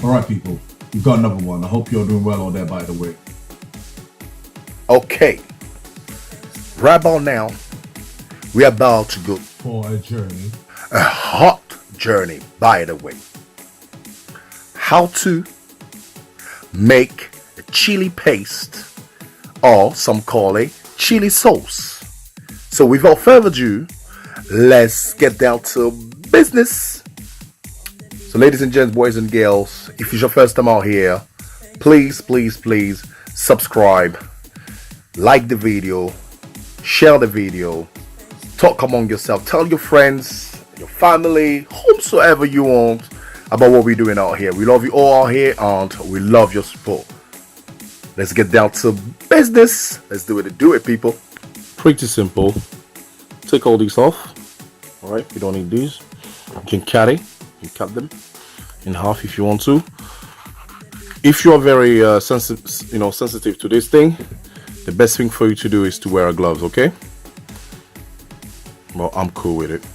Alright people, we've got another one. I hope you're doing well out there, by the way. Okay, right about now, we're about to go For a journey. a hot journey, by the way. How to make a chili paste, or some call it chili sauce. So without further ado, let's get down to business. So ladies and gents, boys and girls, if it's your first time out here, please subscribe, like the video, share the video, talk among yourself, tell your friends, your family, whomsoever you want about what we're doing out here. We love you all out here and we love your support. Let's get down to business. Let's do it, people. Pretty simple. Take all these off. Alright, we don't need these. You can carry. You cut them in half if you want to. If you are very sensitive to this thing, the best thing for you to do is to wear gloves, okay? Well, I'm cool with it.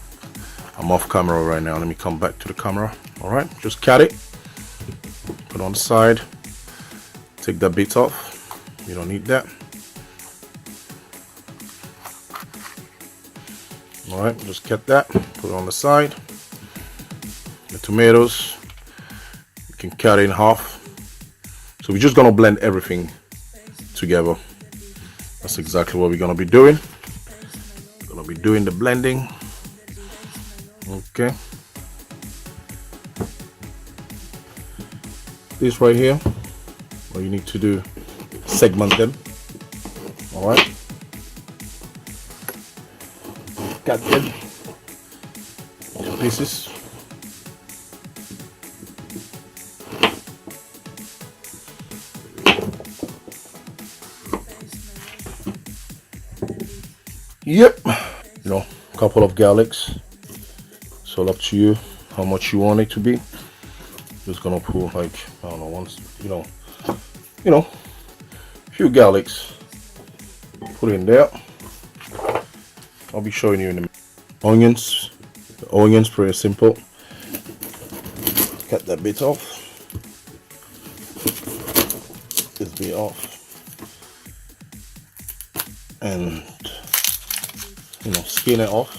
I'm off camera right now. Let me come back to the camera. All right, just cut it, put it on the side, take that bit off. You don't need that. All right, just cut that, put it on the side. The tomatoes, you can cut it in half. So we're just gonna blend everything together. That's exactly what we're gonna be doing. We're gonna be doing the blending. Okay. This right here, what you need to do, segment them. All right. Cut them into pieces. Yep, you know, a couple of garlics. It's all up to you how much you want it to be. Just gonna put like, I don't know, once, you know, a few garlics. Put it in there. I'll be showing you in a minute. Onions. The onions pretty simple. Cut that bit off. This bit off. And skin it off.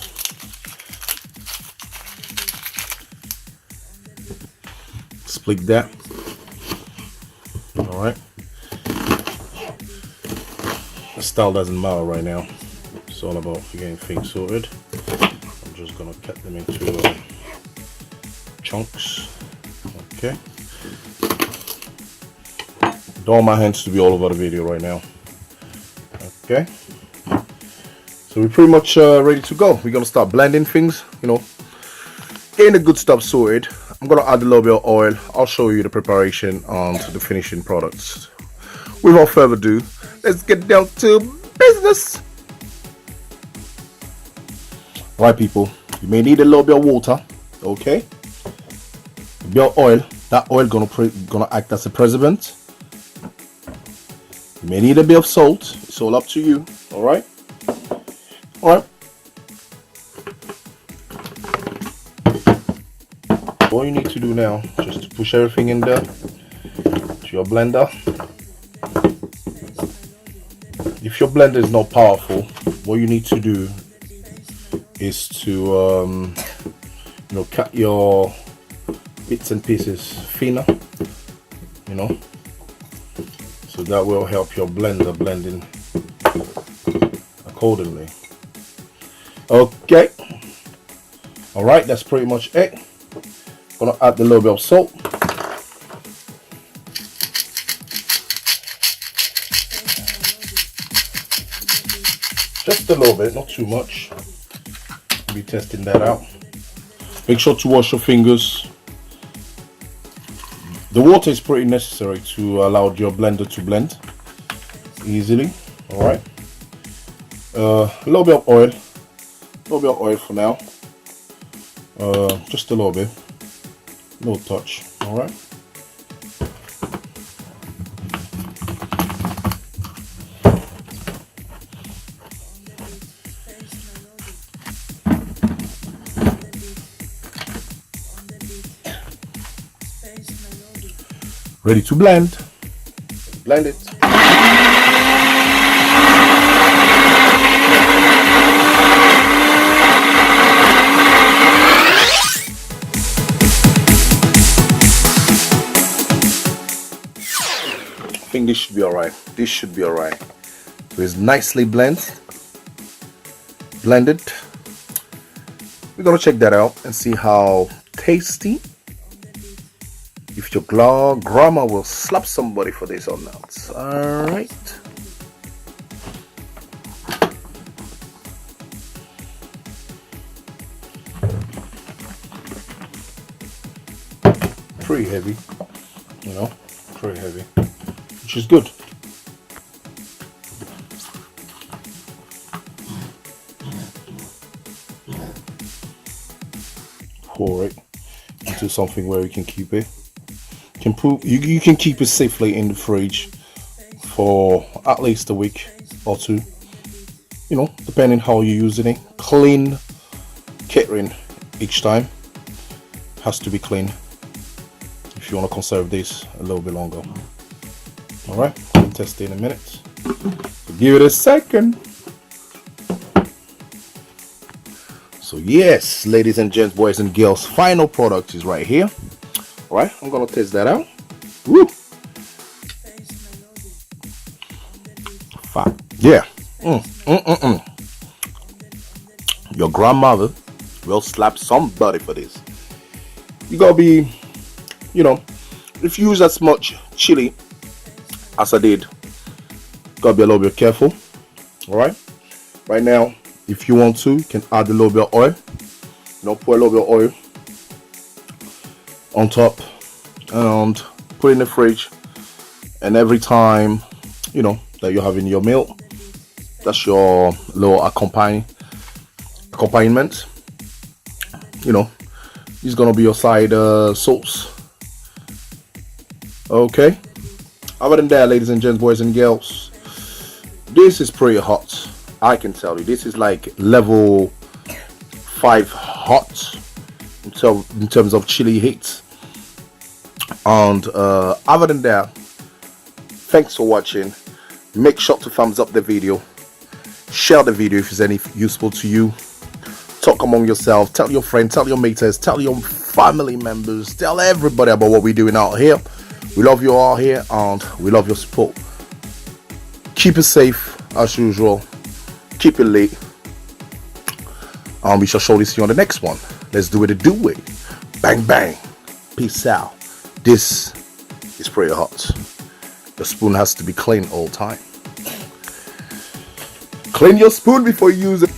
Split that. All right. The style doesn't matter right now. It's all about getting things sorted. I'm just gonna cut them into chunks. Okay. Don't want my hands to be all over the video right now. Okay. So we're pretty much ready to go. We're gonna start blending things, getting the good stuff sorted. I'm gonna add a little bit of oil. I'll show you the preparation and the finishing products. Without further ado, let's get down to business. Right, people, you may need a little bit of water, okay? A bit of oil. That oil gonna act as a preservative. You may need a bit of salt. It's all up to you. All right. All right. All you need to do now is just to push everything in there to your blender. If your blender is not powerful, what you need to do is to cut your bits and pieces thinner, so that will help your blender blending accordingly. Okay, all right, that's pretty much it. Gonna add a little bit of salt. Just a little bit, not too much. Be testing that out. Make sure to wash your fingers. The water is pretty necessary to allow your blender to blend easily. All right. A little bit of oil. A little bit of oil for now. Just a little bit. No touch. All right. Ready to blend. Blend it. I think this should be alright. This should be alright. So it's nicely blended. We're gonna check that out and see how tasty. If your grandma will slap somebody for this or not. Alright. Pretty heavy, you know, pretty heavy, which is good. Pour it into something where you can keep it. You can keep it safely in the fridge for at least a week or two, you know, depending how you're using it. Clean catering each time. Has to be clean if you want to conserve this a little bit longer. Alright, we'll test it in a minute. So give it a second. So yes, ladies and gents, boys and girls, final product is right here. Alright, I'm gonna test that out. Woo! Yeah. Your grandmother will slap somebody for this. You gotta be, you know, if you use as much chili as I did, gotta be a little bit careful. Alright. Right now, if you want to, you can add a little bit of oil. You know, pour a little bit of oil on top and put it in the fridge. And every time, you know, that you're having your meal, that's your little accompaniment. You know, it's gonna be your side sauce. Okay. Other than that, ladies and gents, boys and girls, this is pretty hot. I can tell you, this is like level 5 hot in terms of chili heat. And other than that, thanks for watching. Make sure to thumbs up the video, share the video if it's any useful to you. Talk among yourself, tell your friends, tell your mates, tell your family members, tell everybody about what we're doing out here. We love you all here and we love your support. Keep it safe as usual, keep it lit, and we shall show this to you on the next one. Let's do it and do it. Bang bang, peace out. This is pretty hot. The spoon has to be clean all the time. Clean your spoon before you use it.